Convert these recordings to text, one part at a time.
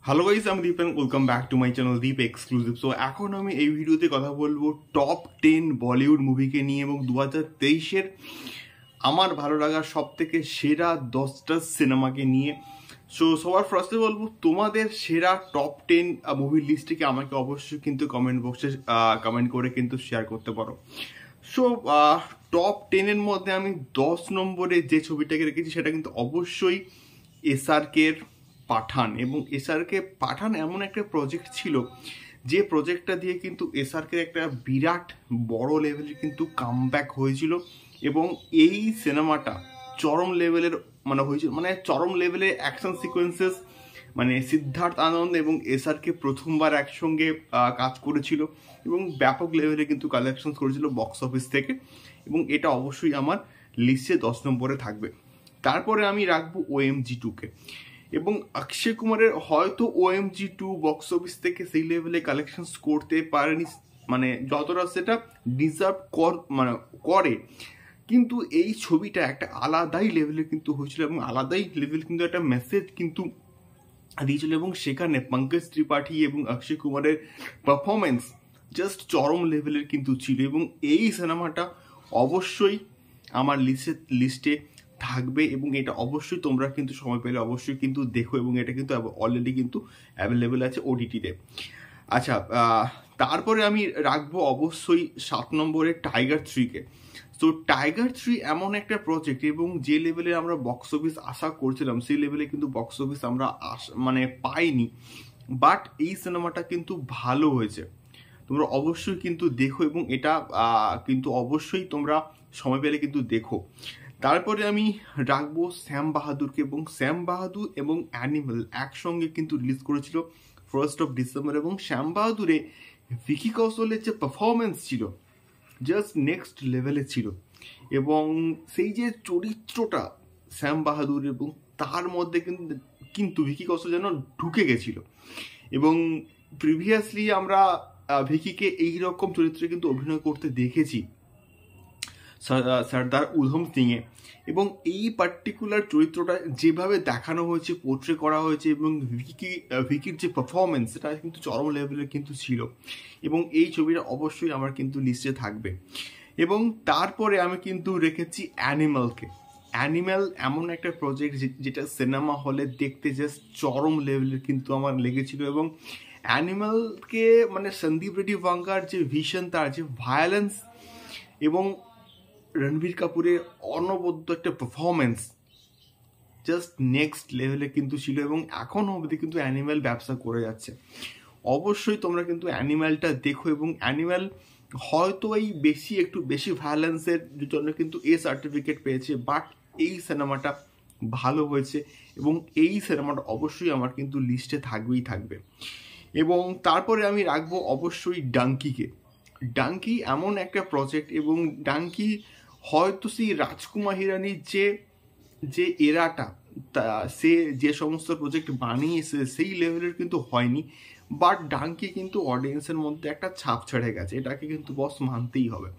Hello guys, আমি Deep and welcome back to my channel Deep exclusive. So এখন আমি এই ভিডিওতে কথা বলবো টপ 10 বলিউড মুভিকে নিয়ে এবং 2023-এর আমার ভালো লাগার সব থেকে সেরা 10টা সিনেমাকে নিয়ে। সো সবার ফার্স্টে বলবো, তোমাদের সেরা টপ 10 মুভির লিস্টটিকে আমাকে অবশ্যই কিন্তু কমেন্ট বক্সে কমেন্ট করে কিন্তু শেয়ার করতে পারো। সো টপ 10-এর মধ্যে আমি 10 নম্বরে যে ছবিটাকে রেখেছি সেটা কিন্তু অবশ্যই এসআরকের পাঠান। এবং এসআরকে পাঠান এমন একটা প্রজেক্ট ছিল যে প্রজেক্টটা দিয়ে কিন্তু এসআরকে একটা বিরাট বড় লেভেলের কিন্তু কামব্যাক হয়েছিল এবং এই সিনেমাটা চরম লেভেলের হয়েছিল, চরম লেভেলের অ্যাকশন সিকোয়েন্সেস, সিদ্ধার্থ আনন্দ এবং এসআরকে প্রথমবার একসঙ্গে কাজ করেছিল এবং ব্যাপক লেভেলে কিন্তু কালেকশন করেছিল বক্স অফিস থেকে, এবং এটা অবশ্যই আমার লিস্টে 10 নম্বরে থাকবে। তারপরে আমি রাখবো OMG 2-কে। এবং অক্ষয় কুমারের হয়তো OMG 2 বক্স অফিস থেকে সেই লেভেলে কালেকশন করতে পারেনি, যতটা সেটা ডিজার্ভ করে, কিন্তু এই ছবিটা একটা আলাদাই লেভেলে কিন্তু হয়েছিল এবং আলাদাই লেভেল কিন্তু একটা মেসেজ কিন্তু দিয়েছিল। এবং সেখানে পঙ্কজ ত্রিপাঠী এবং অক্ষয় কুমারের পারফরমেন্স জাস্ট চরম লেভেলের কিন্তু ছিল এবং এই সিনেমাটা অবশ্যই আমার লিস্টে থাকবে এবং এটা অবশ্যই তোমরা কিন্তু সময় পেলে অবশ্যই কিন্তু দেখো এবং এটা কিন্তু অলরেডি কিন্তু অ্যাভেলেবেল আছে OTT-তে। আচ্ছা, তারপরে আমি রাখবো অবশ্যই 7 নম্বরে টাইগার 3-কে। তো টাইগার 3 এমন একটা প্রজেক্ট এবং যে লেভেলে আমরা বক্স অফিস আশা করছিলাম সেই লেভেলে কিন্তু বক্স অফিস আমরা পাইনি, বাট এই সিনেমাটা কিন্তু ভালো হয়েছে। তোমরা অবশ্যই কিন্তু দেখো এবং এটা কিন্তু অবশ্যই তোমরা সময় পেলে কিন্তু দেখো। তারপরে আমি রাখবো শ্যাম বাহাদুরকে, এবং শ্যাম বাহাদুর এবং অ্যানিমেল একসঙ্গে কিন্তু রিলিজ করেছিল 1st of December, এবং শ্যাম বাহাদুরে ভিকি কৌশলের যে পারফরমেন্স ছিল জাস্ট নেক্সট লেভেলে ছিল এবং সেই যে চরিত্রটা শ্যাম বাহাদুর এবং তার মধ্যে কিন্তু ভিকি কৌশল যেন ঢুকে গেছিল। এবং প্রিভিয়াসলি আমরা ভিকিকে এইরকম চরিত্রে কিন্তু অভিনয় করতে দেখেছি সর্দার উধম সিংয়ে, এবং এই পার্টিকুলার চরিত্রটা যেভাবে দেখানো হয়েছে, পোর্ট্রে করা হয়েছে এবং ভিকির যে পারফরমেন্স সেটা কিন্তু চরম লেভেলের কিন্তু ছিল এবং এই ছবিটা অবশ্যই আমার কিন্তু লিস্টে থাকবে। এবং তারপরে আমি কিন্তু রেখেছি অ্যানিমালকে। অ্যানিমাল এমন একটা প্রজেক্ট যেটা সিনেমা হলে দেখতে জাস্ট চরম লেভেলের কিন্তু আমার লেগেছিল এবং অ্যানিমালকে সন্দীপ রেড্ডি ভাঙ্গার যে ভিশন, তার যে ভায়োলেন্স এবং রণবীর কাপুরের অনবদ্য একটা পারফরমেন্স জাস্ট নেক্সট লেভেলে কিন্তু ছিল এবং এখনও অবধি কিন্তু অ্যানিম্যাল ব্যবসা করে যাচ্ছে। অবশ্যই তোমরা কিন্তু অ্যানিম্যালটা দেখো এবং অ্যানিম্যাল হয়তো একটু বেশি ভায়োলেন্সের জন্য কিন্তু সার্টিফিকেট পেয়েছে, বাট এই সিনেমাটা ভালো হয়েছে এবং এই সিনেমাটা অবশ্যই আমার কিন্তু লিস্টে থাকবেই থাকবে। এবং তারপরে আমি রাখবো অবশ্যই ডাঙ্কিকে। ডাঙ্কি এমন একটা প্রজেক্ট এবং ডাঙ্কি হয়তো সেই রাজকুমার হিরানির যে এরাটা সে যে সমস্ত প্রজেক্ট বানিয়েছে সেই লেভেলের কিন্তু হয়নি, বাট ডাঙ্কি কিন্তু অডিয়েন্সের মধ্যে একটা ছাপ ছেড়ে গেছে, এটাকে কিন্তু বস মানতেই হবে।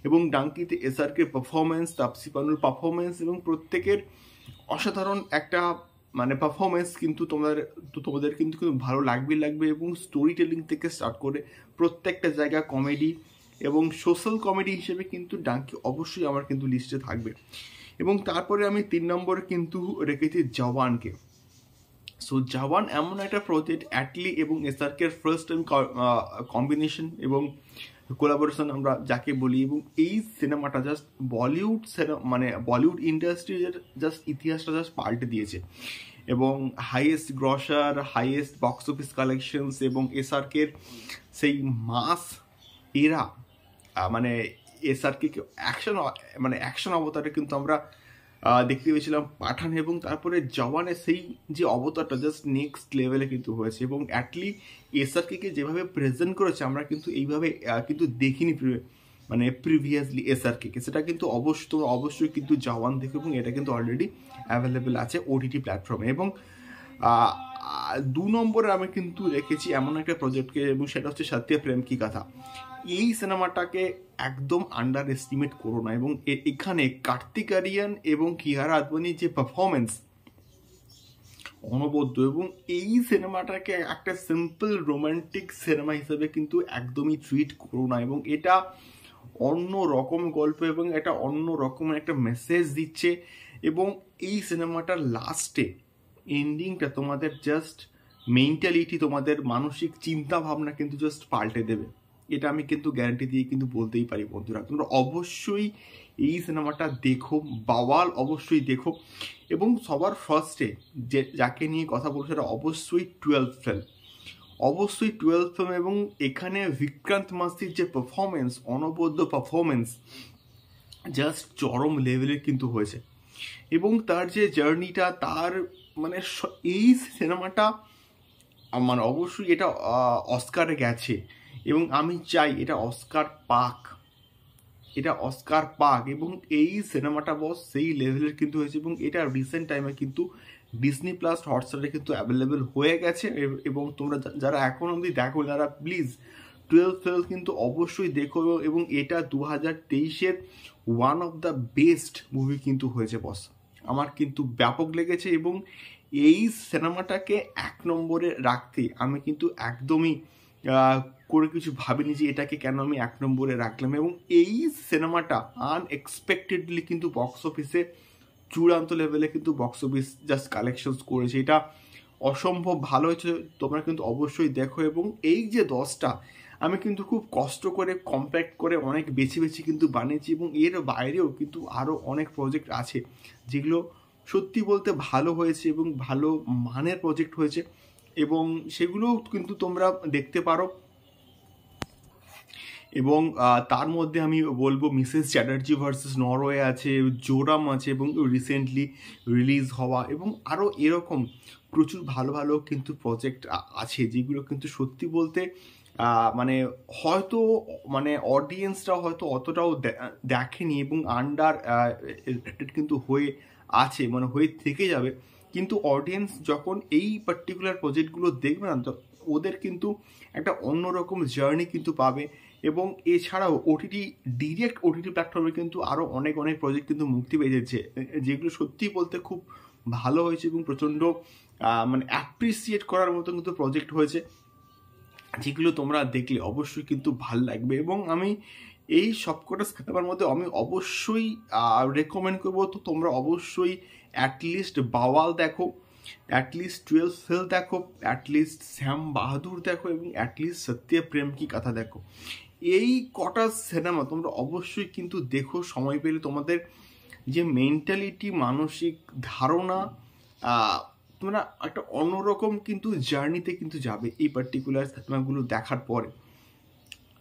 এবং ডাঙ্কিতে এসআরকে পারফরমেন্স, তাপসি পান্নুর পারফরমেন্স এবং প্রত্যেকের অসাধারণ একটা পারফরমেন্স কিন্তু তোমাদের কিন্তু ভালো লাগবে এবং স্টোরি টেলিং থেকে স্টার্ট করে প্রত্যেকটা জায়গা কমেডি এবং সোশ্যাল কমেডি হিসেবে কিন্তু ডাঙ্কি অবশ্যই আমার কিন্তু লিস্টে থাকবে। এবং তারপরে আমি 3 নম্বরে কিন্তু রেখেছি জওয়ানকে। সো জওয়ান এমন একটা প্রজেক্ট, অ্যাটলি এবং এসআরকের ফার্স্ট টাইম কম্বিনেশন এবং কোলাবোরেশন আমরা যাকে বলি, এবং এই সিনেমাটা জাস্ট বলিউড ইন্ডাস্ট্রির জাস্ট ইতিহাসটা জাস্ট পাল্টে দিয়েছে এবং highest grosser, highest box office collections এবং এসআরকের সেই মাস এরা এসআরকে অ্যাকশন অবতারে কিন্তু আমরা দেখতে পেয়েছিলাম পাঠান, এবং তারপরে জওয়ানের সেই যে অবতারটা জাস্ট নেক্সট লেভেলে কিন্তু হয়েছে এবং অ্যাটলি এসআরকে যেভাবে প্রেজেন্ট করেছে আমরা কিন্তু এইভাবে কিন্তু দেখিনি প্রিভিয়াসলি এসআরকে, সেটা কিন্তু অবশ্যই কিন্তু জওয়ান দেখো এবং এটা কিন্তু অলরেডি অ্যাভেলেবেল আছে OTT প্ল্যাটফর্মে। এবং 2 নম্বরে আমি কিন্তু রেখেছি এমন একটা প্রজেক্টকে এবং সেটা হচ্ছে সত্য প্রেম কি কথা। এই সিনেমাটাকে একদম আন্ডার এস্টিমেট করো না এবং এখানে কার্তিক আরিয়ান এবং কিয়ারা আদবানির যে পারফরমেন্স অনবদ্য, এবং এই সিনেমাটাকে একটা সিম্পল রোমান্টিক সিনেমা হিসেবে কিন্তু একদমই ট্রিট করো না, এবং এটা অন্য রকম গল্প এবং এটা অন্য রকমের একটা মেসেজ দিচ্ছে। এবং এই সিনেমাটার লাস্টে এন্ডিংটা তোমাদের জাস্ট মেন্টালিটি, তোমাদের মানসিক চিন্তা ভাবনা কিন্তু জাস্ট পাল্টে দেবে। এটা আমি কিন্তু গ্যারান্টি দিয়ে কিন্তু বলতেই পারি বন্ধুরা, তোমরা অবশ্যই এই সিনেমাটা দেখো, বাওয়াল অবশ্যই দেখো। এবং সবার ফার্স্টে যাকে নিয়ে কথা বলবো সেটা অবশ্যই 12th ফেল, অবশ্যই 12th ফিল্ম। এবং এখানে বিক্রান্ত মাসির যে পারফরমেন্স, অনবদ্য পারফরমেন্স, জাস্ট চরম লেভেলের কিন্তু হয়েছে। এবং তার যে জার্নিটা, তার মানে এই সিনেমাটা মানে অবশ্যই এটা অস্কারে গেছে, এবং আমি চাই এটা অস্কার পাক, এটা অস্কার পাক। এবং এই সিনেমাটা বস সেই লেভেলের কিন্তু হয়েছে, এবং এটা রিসেন্ট টাইমে কিন্তু ডিজনি প্লাস হটস্টারে কিন্তু অ্যাভেলেবেল হয়ে গেছে। এবং তোমরা যারা এখন অবধি দেখো, যারা প্লিজ 12th ফেল কিন্তু অবশ্যই দেখো। এবং এটা 2023-এর one of the best movie কিন্তু হয়েছে বস, আমার কিন্তু ব্যাপক লেগেছে। এবং এই সিনেমাটাকে 1 নম্বরে রাখতে আমি কিন্তু একদমই করে কিছু ভাবিনি যে এটাকে কেন আমি 1 নম্বরে রাখলাম। এবং এই সিনেমাটা আনএক্সপেক্টেডলি কিন্তু বক্স অফিসে চূড়ান্ত লেভেলে কিন্তু বক্স অফিস জাস্ট কালেকশনস করেছে, এটা অসম্ভব ভালো হয়েছে। তোমরা কিন্তু অবশ্যই দেখো। এবং এই যে 10টা আমি কিন্তু খুব কষ্ট করে কম্প্যাক্ট করে অনেক বেছে বেছে কিন্তু বানিয়েছি, এবং এর বাইরেও কিন্তু আরও অনেক প্রজেক্ট আছে যেগুলো সত্যি বলতে ভালো হয়েছে এবং ভালো মানের প্রজেক্ট হয়েছে, এবং সেগুলো কিন্তু তোমরা দেখতে পারো। এবং তার মধ্যে আমি বলবো মিসেস চ্যাটার্জি ভার্সেস নরওয়ে আছে, জোরাম আছে, এবং রিসেন্টলি রিলিজ হওয়া, এবং আরও এরকম প্রচুর ভালো ভালো কিন্তু প্রজেক্ট আছে যেগুলো কিন্তু সত্যি বলতে মানে হয়তো মানে অডিয়েন্সরা হয়তো অতটাও দেখেনি, এবং আন্ডার কিন্তু হয়ে আছে, মানে হয়ে থেকে যাবে। কিন্তু অডিয়েন্স যখন এই পার্টিকুলার প্রজেক্টগুলো দেখবে না, তো ওদের কিন্তু একটা অন্যরকম জার্নি কিন্তু পাবে। এবং এছাড়াও ডিরেক্ট ওটিটি প্ল্যাটফর্মে কিন্তু আরও অনেক অনেক প্রজেক্ট কিন্তু মুক্তি পেয়েছে, যেগুলো সত্যি বলতে খুব ভালো হয়েছে এবং প্রচণ্ড মানে অ্যাপ্রিসিয়েট করার মতো কিন্তু প্রজেক্ট হয়েছে, যেগুলো তোমরা দেখলে অবশ্যই কিন্তু ভাল লাগবে। এবং আমি এই সবকটা সিনেমার মধ্যে আমি অবশ্যই রেকমেন্ড করবো, তো তোমরা অবশ্যই অ্যাটলিস্ট বাওয়াল দেখো, অ্যাটলিস্ট 12th ফেল দেখো, অ্যাটলিস্ট শ্যাম বাহাদুর দেখো, এবং অ্যাটলিস্ট সত্য প্রেম কি কথা দেখো। এই কটা সিনেমা তোমরা অবশ্যই কিন্তু দেখো সময় পেলে। তোমাদের যে মেন্টালিটি, মানসিক ধারণা, তোমরা একটা অন্যরকম কিন্তু জার্নিতে কিন্তু যাবে এই পার্টিকুলার সিনেমাগুলো দেখার পরে।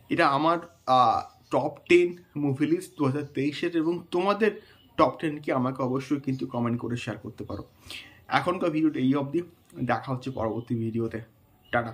এটা আমার টপ 10 মুভি লিস্ট 2023-এর, এবং তোমাদের টপ 10 কি আমাকে অবশ্যই কিন্তু কমেন্ট করে শেয়ার করতে পারো। এখনকার ভিডিওটা এই অবধি, দেখা হচ্ছে পরবর্তী ভিডিওতে, টাটা।